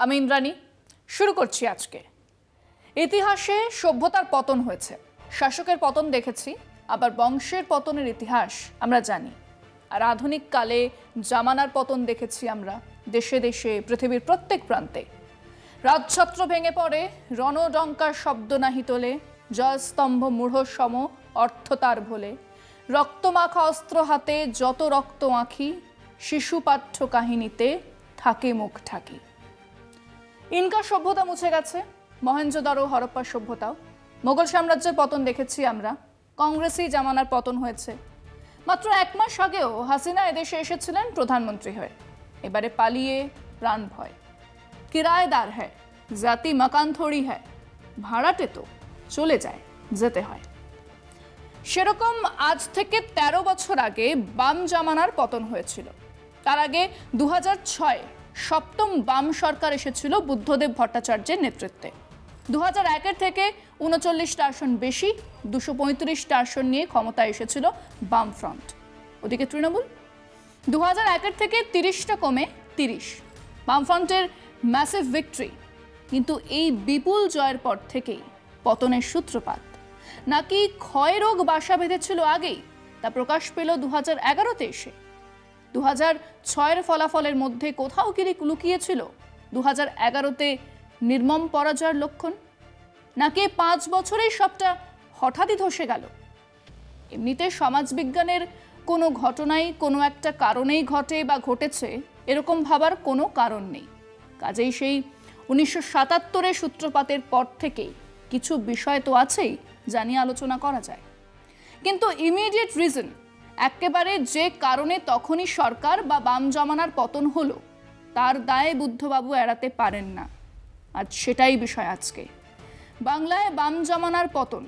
আমি ইন্দ্রাণী শুরু করছি আজকে। ইতিহাসে সভ্যতার পতন হয়েছে, শাসকের পতন দেখেছি, আবার বংশের পতনের ইতিহাস আমরা জানি। আর আধুনিক কালে জামানার পতন দেখেছি আমরা দেশে দেশে, পৃথিবীর প্রত্যেক প্রান্তে। রাজছত্র ভেঙে পড়ে, রণডঙ্কার শব্দ নাহি তোলে, জয়স্তম্ভ মূঢ় সম অর্থ তার ভোলে। রক্তমাখা অস্ত্র হাতে যত রক্ত আঁখি, শিশুপাঠ্য কাহিনীতে থাকে মুখ ঠাকি। ইনকা সভ্যতা মুছে গেছে, মহেঞ্জোদারো হরপ্পা সভ্যতাও। মোগল সাম্রাজ্যের পতন দেখেছি আমরা, কংগ্রেসি জামানার পতন হয়েছে। মাত্র এক মাস আগেও হাসিনা এদেশে এসেছিলেন প্রধানমন্ত্রী হয়ে, এবারে পালিয়ে প্রাণ ভয়। কিরায়দার হ্যায়, জাতি মাকান থোড়ি হ্যায়, ভাড়াটে তো চলে যায়, যেতে হয়। সেরকম আজ থেকে ১৩ বছর আগে বাম জামানার পতন হয়েছিল। তার আগে ২০০৬ সপ্তম বাম সরকার এসেছিল বুদ্ধদেব ভট্টাচার্যের নেতৃত্বে। ২০০১-এর থেকে ৩৯টা আসন বেশি, ২৩৫টা আসন নিয়ে ক্ষমতায় এসেছিল বামফ্রন্ট। ওদিকে তৃণমূল ২০০১-এর থেকে ৩০টা কমে ৩০। বামফ্রন্টের ম্যাসিভ ভিক্টরি। কিন্তু এই বিপুল জয়ের পর থেকেই পতনের সূত্রপাত। নাকি ক্ষয়রোগ বাসা বেঁধেছিল আগেই, তা প্রকাশ পেল ২০১১-তে এসে। ২০০৬-এর ফলাফলের মধ্যে কোথাও কি লুকিয়েছিল ২০১১-তে নির্মম পরাজয়ের লক্ষণ? নাকি ৫ বছরেই সবটা হঠাৎই ধসে গেল? এমনিতে সমাজবিজ্ঞানের কোনো ঘটনাই কোনো একটা কারণেই ঘটে বা ঘটেছে এরকম ভাবার কোনো কারণ নেই। কাজেই সেই ১৯৭৭-এর সূত্রপাতের পর থেকেই কিছু বিষয় তো আছেই যা নিয়ে আলোচনা করা যায়। কিন্তু ইমিডিয়েট রিজন, একেবারে যে কারণে তখনই সরকার বা বাম জমানার পতন হলো, তার দায়ে বুদ্ধবাবু এড়াতে পারেন না। আর সেটাই বিষয় আজকে। বাংলায় বাম জমানার পতন,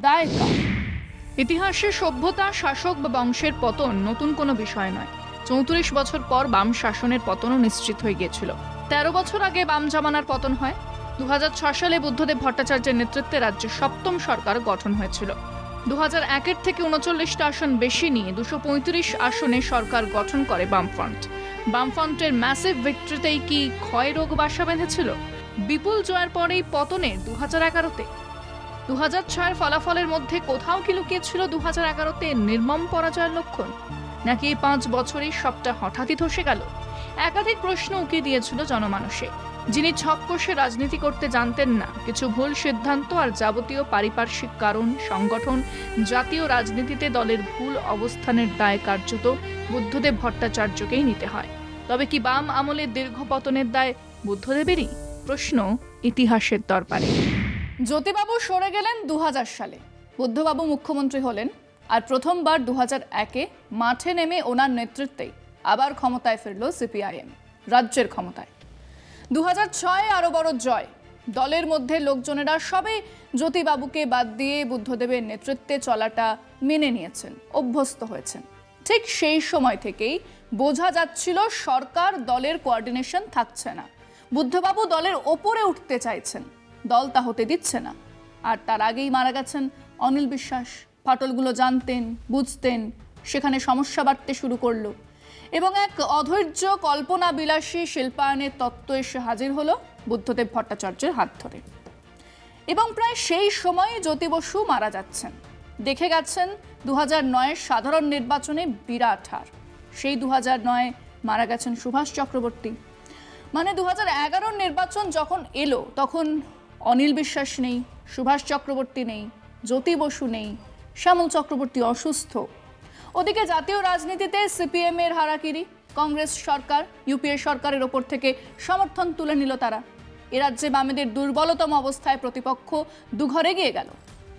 দায় কার? ইতিহাসে সভ্যতা, শাসক বা বংশের পতন নতুন কোনো বিষয় নয়। ৩৪ বছর পর বাম শাসনের পতনও নিশ্চিত হয়ে গিয়েছিল। ১৩ বছর আগে বাম জমানার পতন হয়। ২০০৬ সালে বুদ্ধদেব ভট্টাচার্যের নেতৃত্বে রাজ্যের সপ্তম সরকার গঠন হয়েছিল। ২০০১-এর থেকে ৩৯টা আসন বেশি নিয়ে ২৩৫ আসনে সরকার গঠন করে বামফ্রন্ট। বামফ্রন্টের ম্যাসিভ ভিক্টরিতেই কি ক্ষয়রোগ বাসা বেঁধেছিল? বিপুল জয়ের পরেই পতনে ২০১১-তে। ২০০৬-এর ফলাফলের মধ্যে কোথাও কি লুকিয়েছিল ২০১১-তে নির্মম পরাজয়ের লক্ষণ? নাকি এই ৫ বছরেই সবটা হঠাৎই ধসে গেল? একাধিক প্রশ্ন উকি দিয়েছিল জনমানসে। যিনি ছক কষে রাজনীতি করতে জানতেন না, কিছু ভুল সিদ্ধান্ত আর যাবতীয় পারিপার্শ্বিক কারণ, সংগঠন, জাতীয় রাজনীতিতে দলের ভুল অবস্থানের দায় কার্যত বুদ্ধদেব ভট্টাচার্যকেই নিতে হয়। তবে কি বাম আমলের দীর্ঘ পতনের দায় বুদ্ধদেবেরই? প্রশ্ন ইতিহাসের দরবারে। জ্যোতিবাবু সরে গেলেন ২০০০ সালে, বুদ্ধবাবু মুখ্যমন্ত্রী হলেন। আর প্রথমবার ২০০১-এ মাঠে নেমে ওনার নেতৃত্বেই আবার ক্ষমতায় ফিরল সিপিআইএম, রাজ্যের ক্ষমতায়। ২০০৬ আরো বড় জয়। দলের মধ্যে লোকজনেরা সবে জ্যোতিবাবুকে বাদ দিয়ে বুদ্ধদেবের নেতৃত্বে চলাটা মেনে নিয়েছেন, অভ্যস্ত হয়েছেন। ঠিক সেই সময় থেকেই বোঝা যাচ্ছিল সরকার দলের কোঅর্ডিনেশন থাকছে না। বুদ্ধবাবু দলের ওপরে উঠতে চাইছেন, দল তা হতে দিচ্ছে না। আর তার আগেই মারা গেছেন অনিল বিশ্বাস। ফাটলগুলো জানতেন, বুঝতেন, সেখানে সমস্যা বাড়তে শুরু করলো এবং এক অধৈর্য কল্পনা বিলাসী শিল্পায়নের তত্ত্ব এসে হাজির হলো বুদ্ধদেব ভট্টাচার্যের হাত ধরে। এবং প্রায় সেই সময় জ্যোতি বসু মারা যাচ্ছেন। দেখে গেছেন ২০০৯-এর সাধারণ নির্বাচনে বিরাট হার। সেই ২০০৯ মারা গেছেন সুভাষ চক্রবর্তী। মানে ২০১১-র নির্বাচন যখন এলো তখন অনিল বিশ্বাস নেই, সুভাষ চক্রবর্তী নেই, জ্যোতি বসু নেই, শ্যামল চক্রবর্তী অসুস্থ। ওদিকে জাতীয় রাজনীতিতে সিপিএম-এর হারাকিরি, কংগ্রেস সরকার, ইউপিএ সরকারের ওপর থেকে সমর্থন তুলে নিল তারা। এ রাজ্যে বামেদের দুর্বলতম অবস্থায় প্রতিপক্ষ দুঘরে গিয়ে গেল।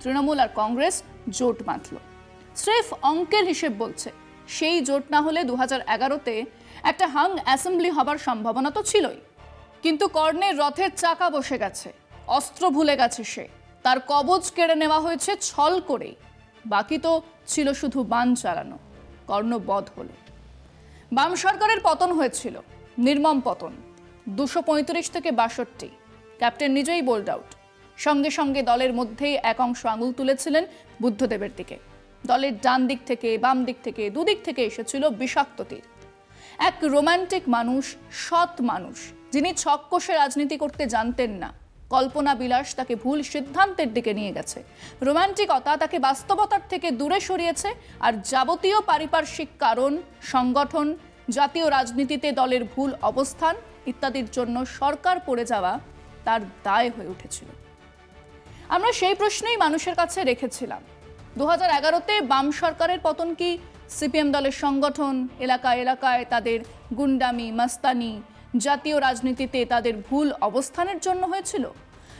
তৃণমূল আর কংগ্রেস জোট বাঁধল। স্রেফ অঙ্কের হিসেব বলছে, সেই জোট না হলে ২০১১-তে একটা হাং অ্যাসেম্বলি হবার সম্ভাবনা তো ছিলই। কিন্তু কর্ণের রথের চাকা বসে গেছে, অস্ত্র ভুলে গেছে সে, তার কবজ কেড়ে নেওয়া হয়েছে ছল করেই। বাকি তো ছিল শুধু বান চালানো। কর্ণবধ হলো। বাম সরকারের পতন হয়েছিল, নির্মম পতন। ২৩৫ থেকে ৬২। ক্যাপ্টেন নিজেই বোল্ড আউট। সঙ্গে সঙ্গে দলের মধ্যেই এক অংশ আঙুল তুলেছিলেন বুদ্ধদেবের দিকে। দলের ডান দিক থেকে, বাম দিক থেকে, দুদিক থেকে এসেছিল বিষাক্ত তীর। এক রোমান্টিক মানুষ, সৎ মানুষ, যিনি ছক কষে রাজনীতি করতে জানতেন না, কল্পনা বিলাস তাকে ভুল সিদ্ধান্তের দিকে নিয়ে গেছে, রোমান্টিকতা তাকে বাস্তবতার থেকে দূরে সরিয়েছে, আর যাবতীয় পারিপার্শ্বিক কারণ, সংগঠন, জাতীয় রাজনীতিতে দলের ভুল অবস্থান ইত্যাদির জন্য সরকার পড়ে যাওয়া তার দায় হয়ে উঠেছিল। আমরা সেই প্রশ্নই মানুষের কাছে রেখেছিলাম। 2011-তে বাম সরকারের পতন কি সিপিএম দলের সংগঠন, এলাকায় এলাকায় তাদের গুন্ডামি, মাস্তানি, জাতীয় রাজনীতিতে তাদের ভুল অবস্থানের জন্য হয়েছিল,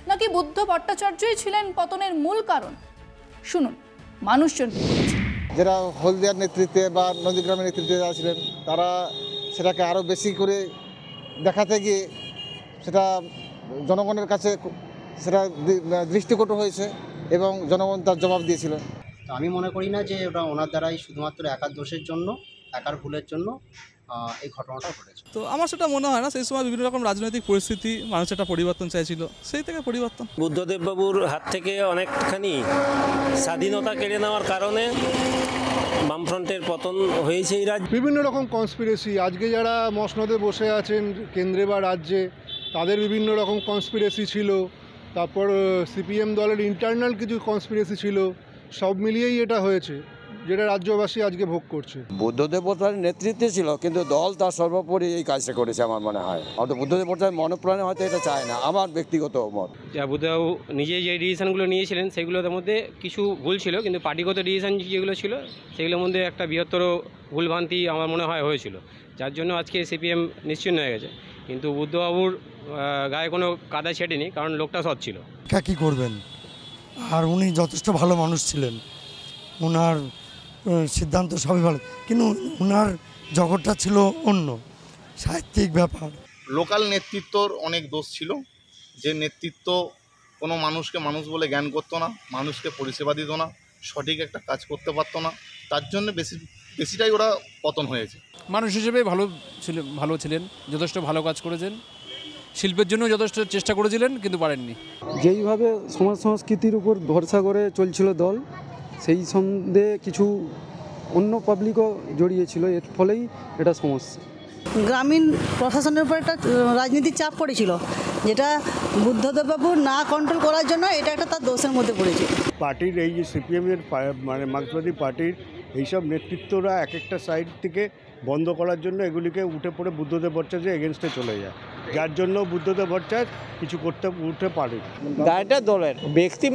নাকি বুদ্ধ ভট্টাচার্যই ছিলেন পতনের মূল কারণ? শুনুন মানুষজন কি বলছে। যারা হলদিয়ার নেতৃত্বে বা নন্দীগ্রামের নেতৃত্বে যারা ছিলেন, তারা সেটাকে আরও বেশি করে দেখাতে গিয়ে সেটা জনগণের কাছে সেটা দৃষ্টিকটু হয়েছে এবং জনগণ তার জবাব দিয়েছিল। আমি মনে করি না যে ওটা ওনার দ্বারাই শুধুমাত্র একার দোষের জন্য, একার ভুলের জন্য এই ঘটনাটা ঘটেছে। তো আমার সেটা মনে হয় না। সেই সময় বিভিন্ন রকম রাজনৈতিক পরিস্থিতি, মানুষ একটা পরিবর্তন চাইছিল, সেই থেকে পরিবর্তন। বুদ্ধদেব বাবুর হাত থেকে অনেকখানি স্বাধীনতা কেড়ে নেওয়ার কারণে বামফ্রন্টের পতন হয়েছে। এই রাজ্যে বিভিন্ন রকম কনস্পিরেসি, আজকে যারা মসনদে বসে আছেন কেন্দ্রে বা রাজ্যে, তাদের বিভিন্ন রকম কনস্পিরেসি ছিল। তারপর সিপিএম দলের ইন্টারনাল কিছু কনস্পিরেসি ছিল, সব মিলিয়েই এটা হয়েছে, যেটা রাজ্যবাসী আজকে ভোগ করছে। বুদ্ধদেব ভট্টাচার্যের নেতৃত্বে ছিল, কিন্তু দল তার সর্বোপরি এই কাজটা করেছে আমার মনে হয়। হয়তো বুদ্ধদেব ভট্টাচার্য মনপ্রাণে হয়তো এটা চায় না, আমার ব্যক্তিগত মত। বুদ্ধবাবু নিজে যে ডিসিশনগুলো নিয়েছিলেন সেগুলোর মধ্যে কিছু ভুল ছিল, কিন্তু পার্টিগত ডিসিশন যেগুলো ছিল সেগুলোর মধ্যে একটা বৃহত্তর ভুলভ্রান্তি আমার মনে হয় হয়েছিল, যার জন্য আজকে সিপিএম নিশ্চিহ্ন হয়ে গেছে। কিন্তু বুদ্ধবাবুর গায়ে কোনো কাদা ছেটেনি, কারণ লোকটা সৎ ছিল। কী করবেন, আর উনি যথেষ্ট ভালো মানুষ ছিলেন, ওনার সিদ্ধান্ত সবই ভালো, কিন্তু ওনার জগৎটা ছিল অন্য, সাহিত্যিক ব্যাপার। লোকাল নেতৃত্বর অনেক দোষ ছিল, যে নেতৃত্ব কোনো মানুষকে মানুষ বলে জ্ঞান করতো না, মানুষকে পরিষেবা দিত না, সঠিক একটা কাজ করতে পারতো না, তার জন্য বেশিটাই ওরা পতন হয়েছে। মানুষ হিসেবে ভালো ছিলেন, যথেষ্ট ভালো কাজ করেছেন, শিল্পের জন্য যথেষ্ট চেষ্টা করেছিলেন, কিন্তু পারেননি। যেইভাবে সমাজ সংস্কৃতির উপর ভরসা করে চলছিল দল, সেই সঙ্গে কিছু অন্য পাবলিকও জড়িয়েছিল, এর ফলেই এটা সমস্যা। গ্রামীণ প্রশাসনের উপর একটা রাজনীতির চাপ পড়েছিল, যেটা বুদ্ধদেববাবু না কন্ট্রোল করার জন্য এটা একটা তার দোষের মধ্যে পড়েছে। পার্টির এই যে সিপিএমের মানে মার্ক্সবাদী পার্টির এইসব নেতৃত্বরা এক একটা সাইড থেকে বন্ধ করার জন্য এগুলিকে উঠে পড়ে বুদ্ধদেব ভট্টাচার্যের এগেনস্টে চলে যায়, যার জন্য বুদ্ধদেব ভট্টাচার্য কিছু করতে উঠে পারে। গাড়িটা দলের ব্যক্তি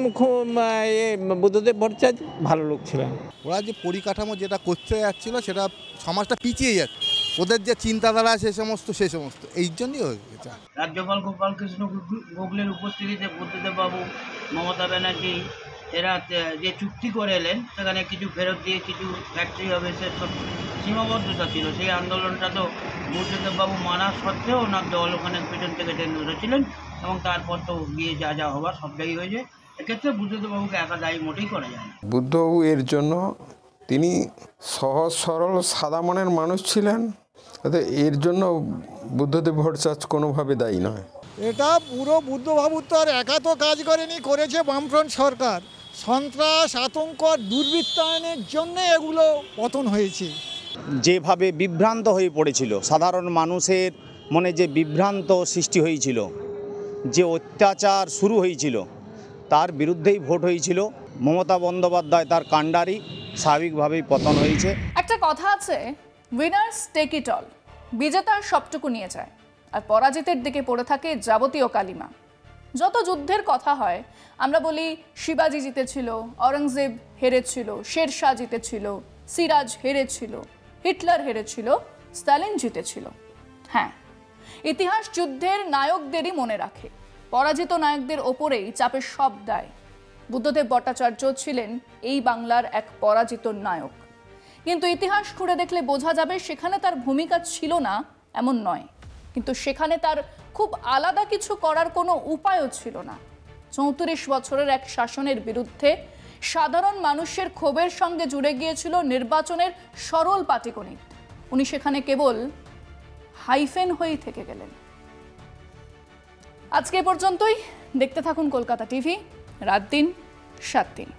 বুদ্ধদেব ভট্টাচার্য ভালো লোক ছিলেন। ওরা যে পরিকাঠামো যেটা করতে যাচ্ছিল, সেটা সমাজটা পিছিয়ে যাচ্ছে, ওদের যে চিন্তাধারা সে সমস্ত এই জন্যই হয়ে গেছে। রাজ্যপাল গোপালকৃষ্ণ গোখলের উপস্থিতিতে বুদ্ধদেব বাবু, মমতা ব্যানার্জি এরা যে চুক্তি করে এলেন, সেখানে কিছু ফেরত দিয়ে কিছু ফ্যাক্টরি হবে, সে সব সীমাবদ্ধতা ছিল। সেই আন্দোলনটা তো বুদ্ধদেববাবু মানা সত্ত্বেও ওনার দল ওখানে পেছন থেকে টেনে উঠেছিলেন, এবং তারপর তো গিয়ে যা হওয়ার সবটাই হয়েছে। এক্ষেত্রে বুদ্ধদেববাবুকে একা দায়ী মোটেই করা যায় না। বুদ্ধবাবু এর জন্য তিনি সহজ সরল সাদা মনের মানুষ ছিলেন, এর জন্য বুদ্ধদেব ভট্টাচার্য কোনোভাবে দায়ী নয়। এটা পুরো বুদ্ধবাবু তো আর একা তো কাজ করেনি, করেছে বামফ্রন্ট সরকার। সন্ত্রাস, আতঙ্ক, দুর্বৃত্তায়নের জন্য এগুলো পতন হয়েছে। যেভাবে বিভ্রান্ত হয়ে পড়েছিল, সাধারণ মানুষের মনে যে বিভ্রান্ত সৃষ্টি হয়েছিল, যে অত্যাচার শুরু হয়েছিল, তার বিরুদ্ধেই ভোট হয়েছিল। মমতা বন্দ্যোপাধ্যায় তার কাণ্ডারি, স্বাভাবিকভাবেই পতন হয়েছে। একটা কথা আছে, উইনার্স টেক ইট অল, বিজেতার সবটুকু নিয়ে যায়, আর পরাজিতের দিকে পড়ে থাকে যাবতীয় কালিমা। যত যুদ্ধের কথা হয় আমরা বলি শিবাজি জিতেছিল, অরঙ্গজেব হেরেছিল, শেরশাহ জিতেছিল, সিরাজ হেরেছিল, হিটলার হেরেছিল, স্টালিন জিতেছিল। হ্যাঁ, ইতিহাস যুদ্ধের নায়কদেরই মনে রাখে, পরাজিত নায়কদের ওপরেই চাপে সব দায়। বুদ্ধদেব ভট্টাচার্য ছিলেন এই বাংলার এক পরাজিত নায়ক, কিন্তু ইতিহাস খুঁড়ে দেখলে বোঝা যাবে সেখানে তার ভূমিকা ছিল না এমন নয়, কিন্তু সেখানে তার খুব আলাদা কিছু করার কোনো উপায়ও ছিল না। 34 বছরের এক শাসনের বিরুদ্ধে সাধারণ মানুষের ক্ষোভের সঙ্গে জুড়ে গিয়েছিল নির্বাচনের সরল পাটিগণিত। উনি সেখানে কেবল হাইফেন হয়েই থেকে গেলেন। আজকে পর্যন্তই। দেখতে থাকুন কলকাতা টিভি, রাত দিন 7 দিন।